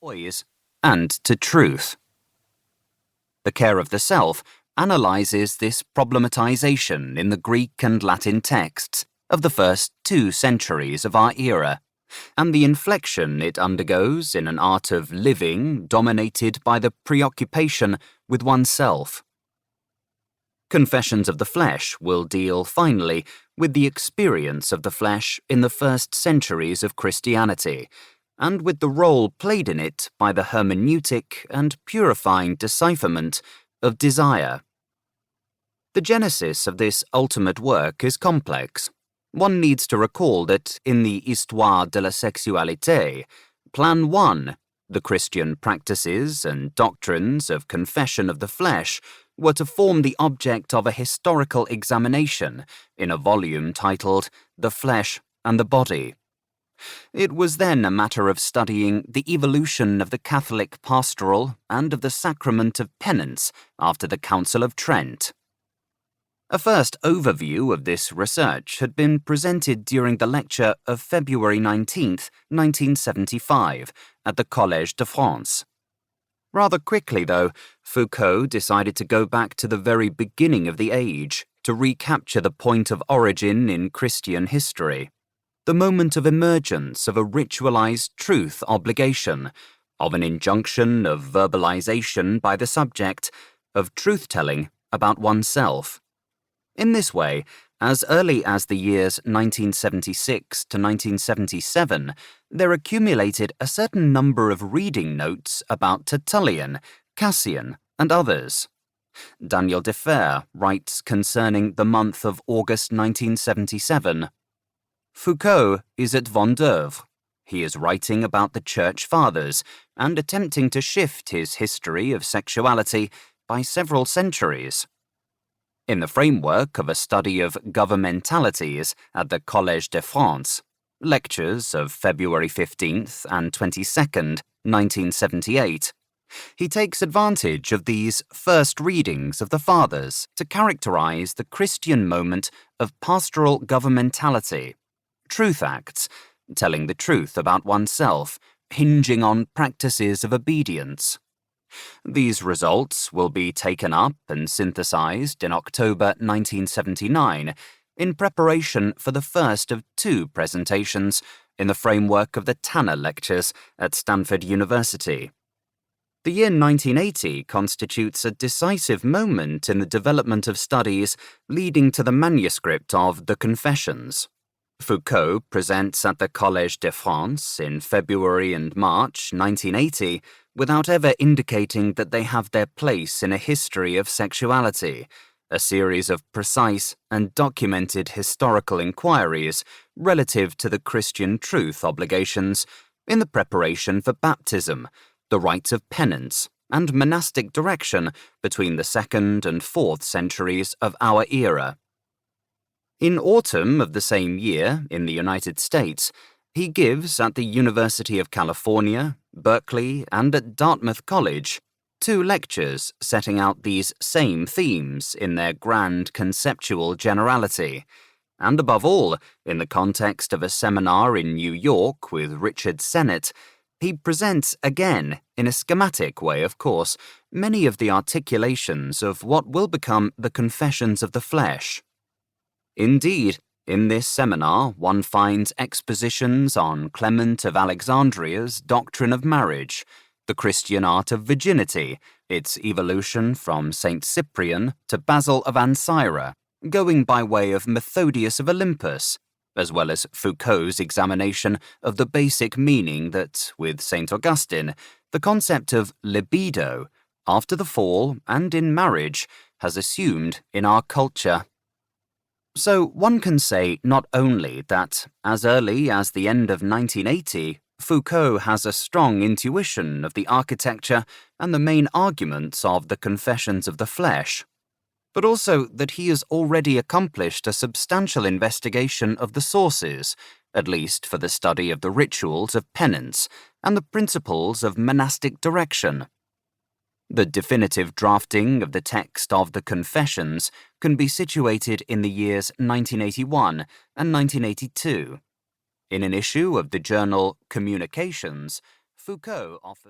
poise, and to truth. The care of the self analyzes this problematization in the Greek and Latin texts of the first 2 centuries of our era, and the inflection it undergoes in an art of living dominated by the preoccupation with oneself. Confessions of the Flesh will deal, finally, with the experience of the flesh in the first centuries of Christianity, and with the role played in it by the hermeneutic and purifying decipherment of desire. The genesis of this ultimate work is complex. One needs to recall that in the Histoire de la Sexualité, Plan 1, the Christian practices and doctrines of confession of the flesh were to form the object of a historical examination in a volume titled The Flesh and the Body. It was then a matter of studying the evolution of the Catholic pastoral and of the sacrament of penance after the Council of Trent. A first overview of this research had been presented during the lecture of February 19, 1975, at the Collège de France. Rather quickly, though, Foucault decided to go back to the very beginning of the age to recapture the point of origin in Christian history, the moment of emergence of a ritualized truth obligation, of an injunction of verbalization by the subject, of truth-telling about oneself. In this way, as early as the years 1976 to 1977, there accumulated a certain number of reading notes about Tertullian, Cassian, and others. Daniel Defer writes concerning the month of August 1977, Foucault is at Vendeuvre. He is writing about the Church Fathers and attempting to shift his history of sexuality by several centuries. In the framework of a study of governmentalities at the Collège de France, lectures of February 15th and 22nd, 1978, he takes advantage of these first readings of the Fathers to characterize the Christian moment of pastoral governmentality, truth acts, telling the truth about oneself, hinging on practices of obedience. These results will be taken up and synthesized in October 1979 in preparation for the first of 2 presentations in the framework of the Tantor Lectures at Stanford University. The year 1980 constitutes a decisive moment in the development of studies leading to the manuscript of The Confessions. Foucault presents at the Collège de France in February and March 1980 without ever indicating that they have their place in a history of sexuality, a series of precise and documented historical inquiries relative to the Christian truth obligations in the preparation for baptism, the rites of penance, and monastic direction between the 2nd and 4th centuries of our era. In autumn of the same year, in the United States, he gives at the University of California, Berkeley, and at Dartmouth College 2 lectures setting out these same themes in their grand conceptual generality, and above all, in the context of a seminar in New York with Richard Sennett, he presents again, in a schematic way of course, many of the articulations of what will become the Confessions of the Flesh. Indeed, in this seminar one finds expositions on Clement of Alexandria's doctrine of marriage, the Christian art of virginity, its evolution from St. Cyprian to Basil of Ancyra, going by way of Methodius of Olympus, as well as Foucault's examination of the basic meaning that, with St. Augustine, the concept of libido, after the fall and in marriage, has assumed in our culture. So one can say not only that, as early as the end of 1980, Foucault has a strong intuition of the architecture and the main arguments of the Confessions of the Flesh, but also that he has already accomplished a substantial investigation of the sources, at least for the study of the rituals of penance and the principles of monastic direction. The definitive drafting of the text of the Confessions can be situated in the years 1981 and 1982. In an issue of the journal Communications, Foucault offers